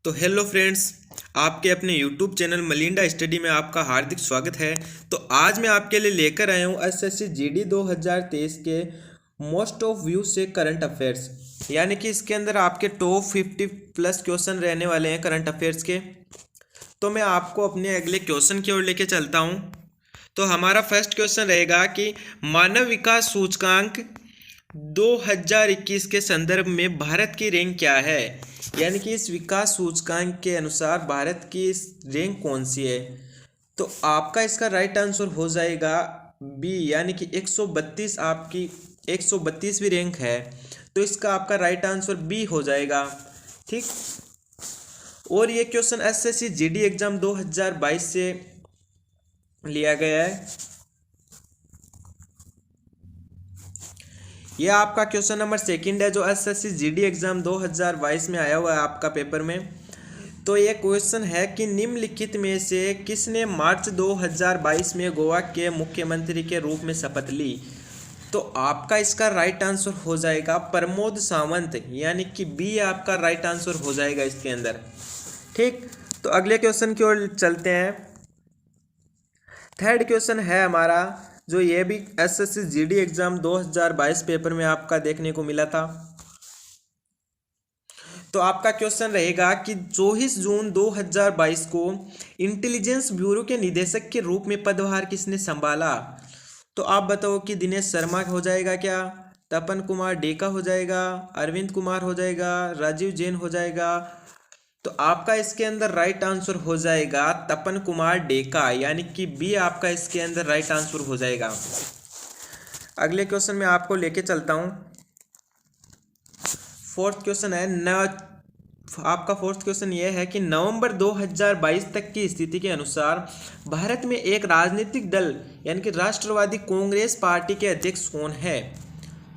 तो hello friends, आपके अपने यूट्यूब चैनल मलिंडा स्टडी में आपका हार्दिक स्वागत है। तो आज मैं आपके लिए लेकर आया हूँ एसएससी जीडी 2023 के मोस्ट ऑफ व्यू से करंट अफेयर्स, यानी कि इसके अंदर आपके टॉप 50 प्लस क्वेश्चन रहने वाले हैं करंट अफेयर्स के। तो मैं आपको अपने अगले क्वेश्चन की ओर लेके चलता हूँ। तो हमारा फर्स्ट क्वेश्चन रहेगा कि मानव विकास सूचकांक 2021 के संदर्भ में भारत की रैंक क्या है, यानी कि इस विकास सूचकांक के अनुसार भारत की रैंक कौन सी है। तो आपका इसका राइट आंसर हो जाएगा बी, यानी कि 132 आपकी 132वीं रैंक है। तो इसका आपका राइट आंसर बी हो जाएगा। ठीक। और ये क्वेश्चन एसएससी जीडी एग्जाम 2022 से लिया गया है। यह आपका क्वेश्चन नंबर सेकंड है जो एसएससी जीडी एग्जाम 2022 में आया हुआ है आपका पेपर में। तो ये क्वेश्चन है कि निम्नलिखित में से किसने मार्च 2022 में गोवा के मुख्यमंत्री के रूप में शपथ ली। तो आपका इसका राइट आंसर हो जाएगा प्रमोद सावंत, यानी कि बी आपका राइट आंसर हो जाएगा इसके अंदर। ठीक। तो अगले क्वेश्चन की ओर चलते हैं। थर्ड क्वेश्चन है हमारा जो ये भी एसएससी जीडी एग्जाम 2022 पेपर में आपका देखने को मिला था। तो आपका क्वेश्चन रहेगा कि 24 जून 2022 को इंटेलिजेंस ब्यूरो के निदेशक के रूप में पदभार किसने संभाला। तो आप बताओ कि दिनेश शर्मा हो जाएगा क्या, तपन कुमार डेका हो जाएगा, अरविंद कुमार हो जाएगा, राजीव जैन हो जाएगा। तो आपका इसके अंदर राइट आंसर हो जाएगा तपन कुमार डेका, यानी कि बी आपका इसके अंदर राइट आंसर हो जाएगा। अगले क्वेश्चन में आपको लेके चलता हूं। फोर्थ क्वेश्चन है आपका फोर्थ क्वेश्चन यह है कि नवंबर 2022 तक की स्थिति के अनुसार भारत में एक राजनीतिक दल यानी कि राष्ट्रवादी कांग्रेस पार्टी के अध्यक्ष कौन है।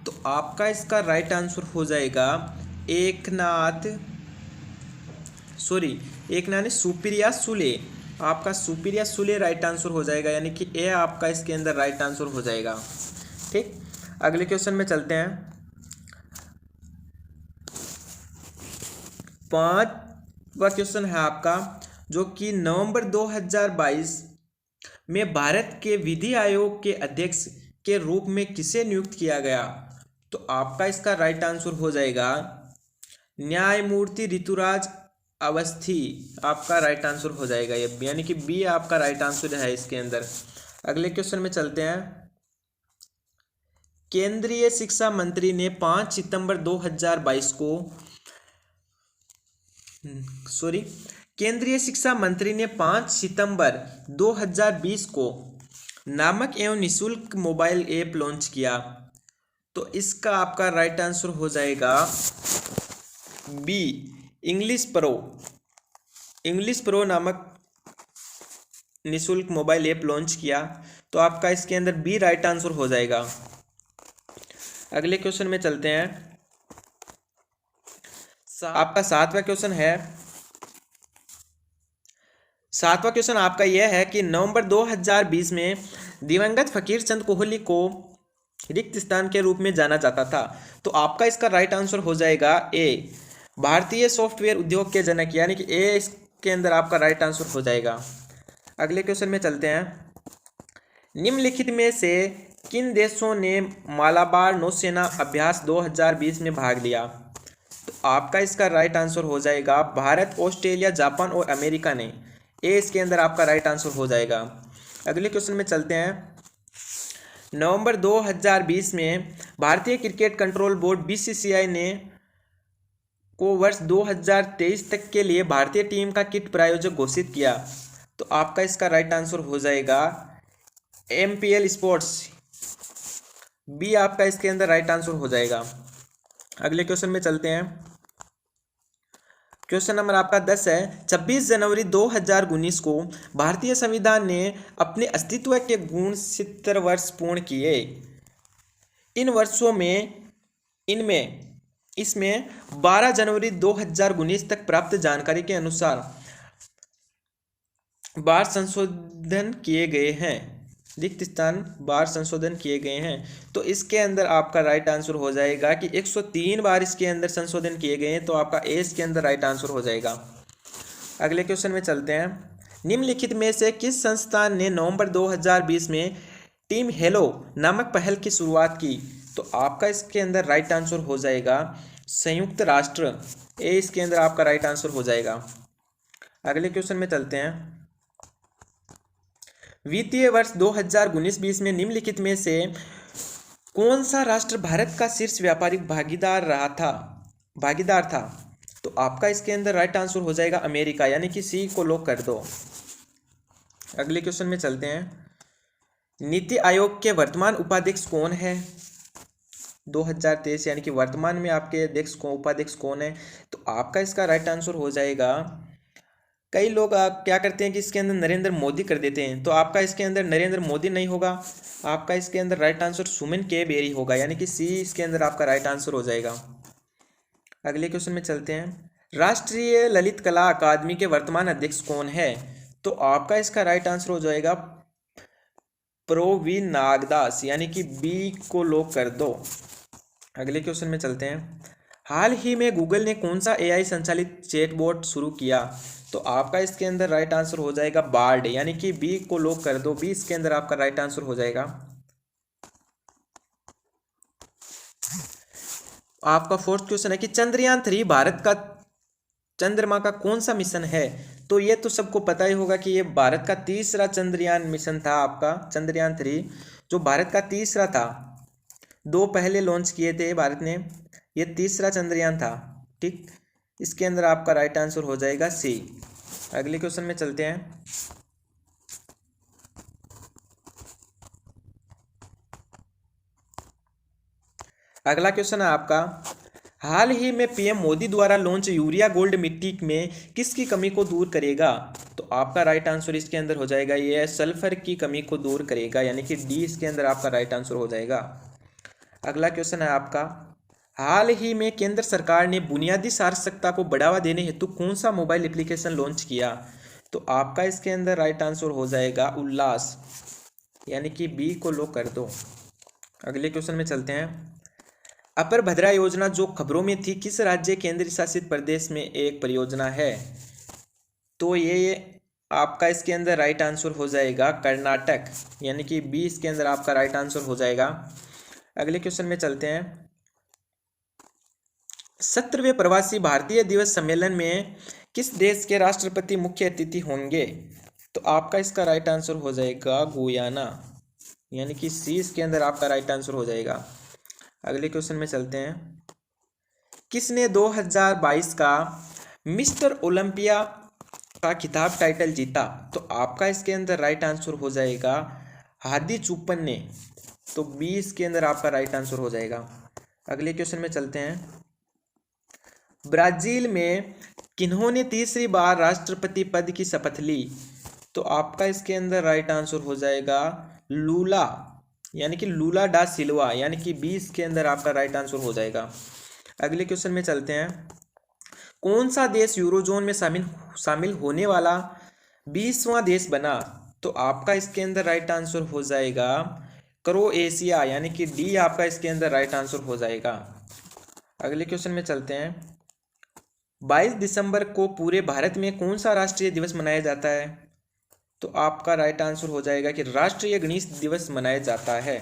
तो आपका इसका राइट आंसर हो जाएगा एकनाथ सुप्रिया सुले। आपका सुप्रिया सुले राइट आंसर हो जाएगा, यानी कि ए आपका इसके अंदर राइट आंसर हो जाएगा। ठीक। अगले क्वेश्चन में चलते हैं। पांचवा क्वेश्चन है आपका जो कि नवंबर 2022 में भारत के विधि आयोग के अध्यक्ष के रूप में किसे नियुक्त किया गया। तो आपका इसका राइट आंसर हो जाएगा न्यायमूर्ति ऋतुराज अवस्थी। आपका राइट आंसर हो जाएगा ये, यानी कि बी आपका राइट आंसर है इसके अंदर। अगले क्वेश्चन में चलते हैं। केंद्रीय शिक्षा मंत्री ने 5 सितंबर 2022 को केंद्रीय शिक्षा मंत्री ने 5 सितंबर 2020 को नामक एवं निःशुल्क मोबाइल ऐप लॉन्च किया। तो इसका आपका राइट आंसर हो जाएगा बी इंग्लिश प्रो नामक निःशुल्क मोबाइल ऐप लॉन्च किया। तो आपका इसके अंदर बी राइट आंसर हो जाएगा। अगले क्वेश्चन में चलते हैं। आपका सातवां क्वेश्चन है। सातवां क्वेश्चन आपका यह है कि नवंबर 2020 में दिवंगत फकीर चंद कोहली को रिक्त स्थान के रूप में जाना जाता था। तो आपका इसका राइट आंसर हो जाएगा ए भारतीय सॉफ्टवेयर उद्योग के जनक, यानी कि ए इसके अंदर आपका राइट आंसर हो जाएगा। अगले क्वेश्चन में चलते हैं। निम्नलिखित में से किन देशों ने मालाबार नौसेना अभ्यास 2020 में भाग लिया। तो आपका इसका राइट आंसर हो जाएगा भारत, ऑस्ट्रेलिया, जापान और अमेरिका ने। ए इसके अंदर आपका राइट आंसर हो जाएगा। अगले क्वेश्चन में चलते हैं। नवंबर 2020 में भारतीय क्रिकेट कंट्रोल बोर्ड बीसीसीआई ने को वर्ष 2023 तक के लिए भारतीय टीम का किट प्रायोजक घोषित किया। तो आपका इसका राइट आंसर हो जाएगा एमपीएल स्पोर्ट्स। बी आपका इसके अंदर राइट आंसर हो जाएगा। अगले क्वेश्चन में चलते हैं। क्वेश्चन नंबर आपका 10 है। 26 जनवरी 2019 को भारतीय संविधान ने अपने अस्तित्व के गुण 70 वर्ष पूर्ण किए। इन वर्षों में इसमें 12 जनवरी 2019 तक प्राप्त जानकारी के अनुसार बार संशोधन किए गए हैं। रिक्त स्थान बार संशोधन किए गए हैं। तो इसके अंदर आपका राइट आंसर हो जाएगा कि 103 बार इसके अंदर संशोधन किए गए हैं। तो आपका ए इसके अंदर राइट आंसर हो जाएगा। अगले क्वेश्चन में चलते हैं। निम्नलिखित में से किस संस्थान ने नवंबर 2020 में टीम हेलो नामक पहल की शुरुआत की? तो आपका इसके अंदर राइट आंसर हो जाएगा संयुक्त राष्ट्र। ए इसके अंदर आपका राइट आंसर हो जाएगा। अगले क्वेश्चन में चलते हैं। वित्तीय वर्ष 2019-20 में निम्नलिखित में से कौन सा राष्ट्र भारत का शीर्ष व्यापारिक भागीदार था? तो आपका इसके अंदर राइट आंसर हो जाएगा अमेरिका, यानी कि सी को लॉक कर दो। अगले क्वेश्चन में चलते हैं। नीति आयोग के वर्तमान उपाध्यक्ष कौन है 2023, यानी कि वर्तमान में आपके उपाध्यक्ष कौन है? तो आपका इसका राइट आंसर हो जाएगा, कई लोग क्या करते हैं कि इसके अंदर नरेंद्र मोदी कर देते हैं, तो आपका इसके अंदर नरेंद्र मोदी नहीं होगा, आपका इसके अंदर राइट आंसर सुमन के बेरी होगा, यानी कि सी इसके अंदर आपका राइट आंसर हो जाएगा। अगले क्वेश्चन में चलते हैं। राष्ट्रीय ललित कला अकादमी के वर्तमान अध्यक्ष कौन है? तो आपका इसका राइट आंसर हो जाएगा प्रो.वी. नागदास, यानी कि बी को लॉक कर दो। अगले क्वेश्चन में चलते हैं। हाल ही में गूगल ने कौन सा एआई संचालित चैटबॉट शुरू किया? तो आपका इसके अंदर राइट आंसर हो जाएगा बार्ड, यानी कि बी को लॉक कर दो। बी इसके अंदर आपका राइट आंसर हो जाएगा। आपका फोर्थ क्वेश्चन है कि चंद्रयान 3 भारत का चंद्रमा का कौन सा मिशन है? तो ये तो सबको पता ही होगा कि ये भारत का तीसरा चंद्रयान मिशन था। आपका चंद्रयान 3 जो भारत का तीसरा था, 2 पहले लॉन्च किए थे भारत ने, ये तीसरा चंद्रयान था। ठीक, इसके अंदर आपका राइट आंसर हो जाएगा सी। अगले क्वेश्चन में चलते हैं। अगला क्वेश्चन है आपका, हाल ही में पीएम मोदी द्वारा लॉन्च यूरिया गोल्ड मिट्टी में किसकी कमी को दूर करेगा? तो आपका राइट आंसर इसके अंदर हो जाएगा ये सल्फर की कमी को दूर करेगा, यानी कि डी इसके अंदर आपका राइट आंसर हो जाएगा। अगला क्वेश्चन है आपका, हाल ही में केंद्र सरकार ने बुनियादी साक्षरता को बढ़ावा देने हेतु कौन सा मोबाइल एप्लीकेशन लॉन्च किया? तो आपका इसके अंदर राइट आंसर हो जाएगा उल्लास, यानी कि बी को लॉक कर दो। अगले क्वेश्चन में चलते हैं। अपर भद्रा योजना जो खबरों में थी किस राज्य केंद्र शासित प्रदेश में एक परियोजना है? तो ये आपका इसके अंदर राइट आंसर हो जाएगा कर्नाटक, यानी कि बी इसके अंदर आपका राइट आंसर हो जाएगा। अगले क्वेश्चन में चलते हैं। 17वें प्रवासी भारतीय दिवस सम्मेलन में किस देश के राष्ट्रपति मुख्य अतिथि होंगे? तो आपका इसका राइट आंसर हो जाएगा गुयाना, यानी कि सी इसके अंदर आपका राइट आंसर हो जाएगा। अगले क्वेश्चन में चलते हैं। किसने 2022 का मिस्टर ओलंपिया का खिताब टाइटल जीता? तो आपका इसके अंदर राइट आंसर हो जाएगा हादी चुप्पन ने, तो बी इसके अंदर आपका राइट आंसर हो जाएगा। अगले क्वेश्चन में चलते हैं। ब्राजील में किन्होंने तीसरी बार राष्ट्रपति पद की शपथ ली? तो आपका इसके अंदर राइट आंसर हो जाएगा लूला, यानी कि लूला डा सिल्वा, यानी कि 20 के अंदर आपका राइट आंसर हो जाएगा। अगले क्वेश्चन में चलते हैं। कौन सा देश यूरोजोन में शामिल होने वाला 20वां देश बना? तो आपका इसके अंदर राइट आंसर हो जाएगा क्रोएशिया, यानी कि डी आपका इसके अंदर राइट आंसर हो जाएगा। अगले क्वेश्चन में चलते हैं। 22 दिसंबर को पूरे भारत में कौन सा राष्ट्रीय दिवस मनाया जाता है? तो आपका राइट आंसर हो जाएगा कि राष्ट्रीय गणेश दिवस मनाया जाता है।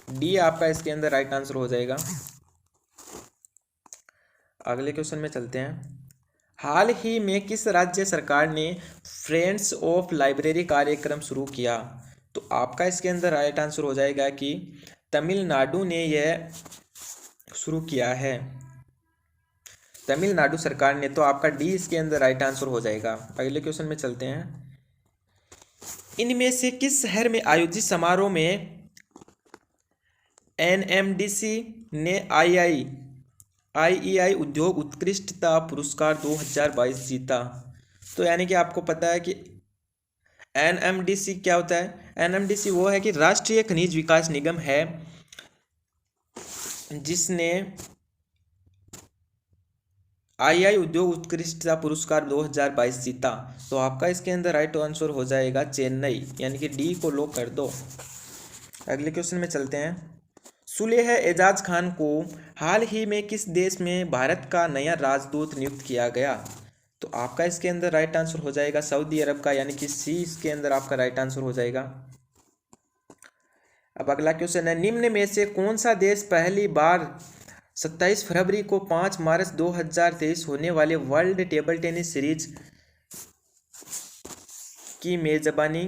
डी आपका इसके अंदर राइट आंसर हो जाएगा। अगले क्वेश्चन में चलते हैं। हाल ही में किस राज्य सरकार ने फ्रेंड्स ऑफ लाइब्रेरी कार्यक्रम शुरू किया? तो आपका इसके अंदर राइट आंसर हो जाएगा कि तमिलनाडु ने यह शुरू किया है, तमिलनाडु सरकार ने, तो आपका डी इसके अंदर राइट आंसर हो जाएगा। अगले क्वेश्चन में चलते हैं। इनमें से किस शहर में आयोजित समारोह में एनएमडीसी ने आईईआई उद्योग उत्कृष्टता पुरस्कार 2022 जीता? तो यानी कि आपको पता है कि एनएमडीसी क्या होता है? एनएमडीसी वो है कि राष्ट्रीय खनिज विकास निगम है जिसने आईआई उद्योग उत्कृष्टता पुरस्कार 2022 जीता। तो आपका इसके अंदर राइट आंसर हो जाएगा चेन्नई, यानी कि डी को लॉक कर दो। अगले क्वेश्चन में चलते हैं। सुलेह एजाज खान को हाल ही में किस देश में भारत का नया राजदूत नियुक्त किया गया? तो आपका इसके अंदर राइट आंसर हो जाएगा सऊदी अरब का, यानी कि सी इसके अंदर आपका राइट आंसर हो जाएगा। अब अगला क्वेश्चन है, निम्न में से कौन सा देश पहली बार 27 फरवरी को 5 मार्च 2023 होने वाले वर्ल्ड टेबल टेनिस सीरीज की मेजबानी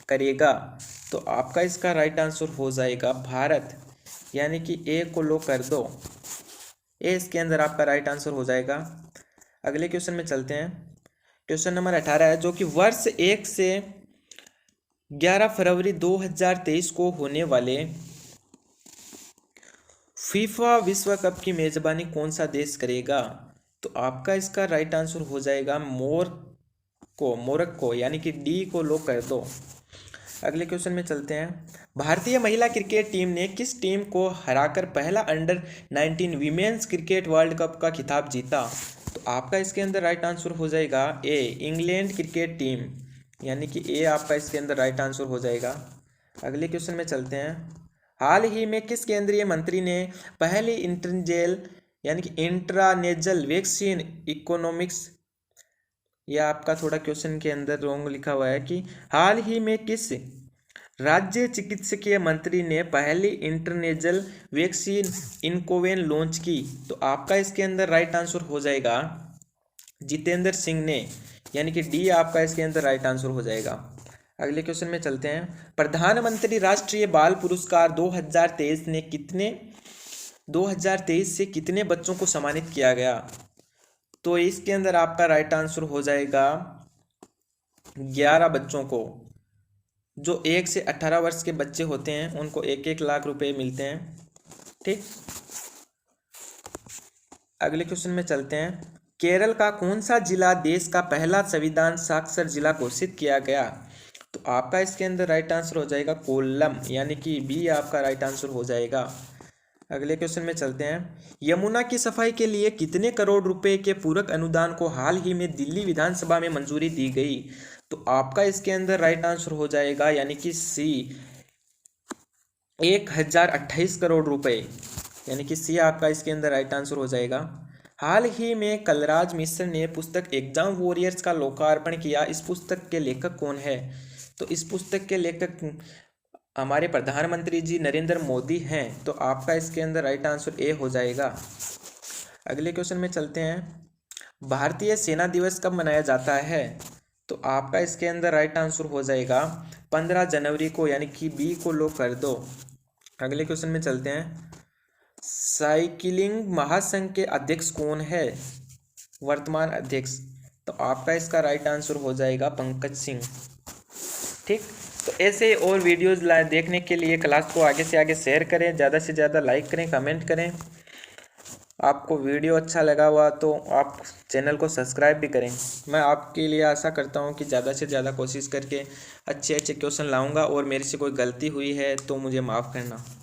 करेगा? तो आपका इसका राइट आंसर हो जाएगा भारत, यानी कि ए को लो कर दो। ए इसके अंदर आपका राइट आंसर हो जाएगा। अगले क्वेश्चन में चलते हैं। क्वेश्चन नंबर 18 है, जो कि वर्ष 1 से 11 फरवरी 2023 को होने वाले फीफा विश्व कप की मेजबानी कौन सा देश करेगा? तो आपका इसका राइट आंसर हो जाएगा मोरक्को, यानी कि डी को लो कर दो। अगले क्वेश्चन में चलते हैं। भारतीय महिला क्रिकेट टीम ने किस टीम को हराकर पहला under 19 women's cricket world cup का खिताब जीता? तो आपका इसके अंदर राइट आंसर हो जाएगा ए, इंग्लैंड क्रिकेट टीम, यानी कि ए आपका इसके अंदर राइट आंसर हो जाएगा। अगले क्वेश्चन में चलते हैं। हाल ही में किस केंद्रीय मंत्री ने पहली इंटरजेल यानी कि इंट्रानेजल वैक्सीन इकोनॉमिक्स, यह आपका थोड़ा क्वेश्चन के अंदर रॉन्ग लिखा हुआ है कि हाल ही में किस राज्य चिकित्सकीय मंत्री ने पहली इंटरनेजल वैक्सीन इनकोवेन लॉन्च की? तो आपका इसके अंदर राइट आंसर हो जाएगा जितेंद्र सिंह ने, यानी कि डी आपका इसके अंदर राइट आंसर हो जाएगा। अगले क्वेश्चन में चलते हैं। प्रधानमंत्री राष्ट्रीय बाल पुरस्कार 2023 से कितने बच्चों को सम्मानित किया गया? तो इसके अंदर आपका राइट आंसर हो जाएगा 11 बच्चों को। जो 1 से 18 वर्ष के बच्चे होते हैं उनको 1-1 लाख रुपए मिलते हैं। ठीक, अगले क्वेश्चन में चलते हैं। केरल का कौन सा जिला देश का पहला संविधान साक्षर जिला घोषित किया गया? तो आपका इसके अंदर राइट आंसर हो जाएगा कोल्लम, यानी कि बी आपका राइट आंसर हो जाएगा। अगले क्वेश्चन में चलते हैं। यमुना की सफाई के लिए कितने करोड़ रुपए के पूरक अनुदान को हाल ही में दिल्ली विधानसभा में मंजूरी दी गई? तो आपका इसके अंदर राइट आंसर हो जाएगा, यानी कि सी 1028 करोड़ रुपए, यानी कि सी आपका इसके अंदर राइट आंसर हो जाएगा। हाल ही में कलराज मिश्र ने पुस्तक एग्जाम वॉरियर्स का लोकार्पण किया। इस पुस्तक के लेखक कौन है? तो इस पुस्तक के लेखक हमारे प्रधानमंत्री जी नरेंद्र मोदी हैं। तो आपका इसके अंदर राइट आंसर ए हो जाएगा। अगले क्वेश्चन में चलते हैं। भारतीय सेना दिवस कब मनाया जाता है? तो आपका इसके अंदर राइट आंसर हो जाएगा 15 जनवरी को, यानी कि बी को लो कर दो। अगले क्वेश्चन में चलते हैं। साइकिलिंग महासंघ के अध्यक्ष कौन है, वर्तमान अध्यक्ष? तो आपका इसका राइट आंसर हो जाएगा पंकज सिंह। ठीक, तो ऐसे और वीडियोस देखने के लिए क्लास को आगे से आगे शेयर करें, ज़्यादा से ज़्यादा लाइक करें, कमेंट करें। आपको वीडियो अच्छा लगा हुआ तो आप चैनल को सब्सक्राइब भी करें। मैं आपके लिए आशा करता हूं कि ज़्यादा से ज़्यादा कोशिश करके अच्छे अच्छे क्वेश्चन लाऊंगा, और मेरे से कोई गलती हुई है तो मुझे माफ़ करना।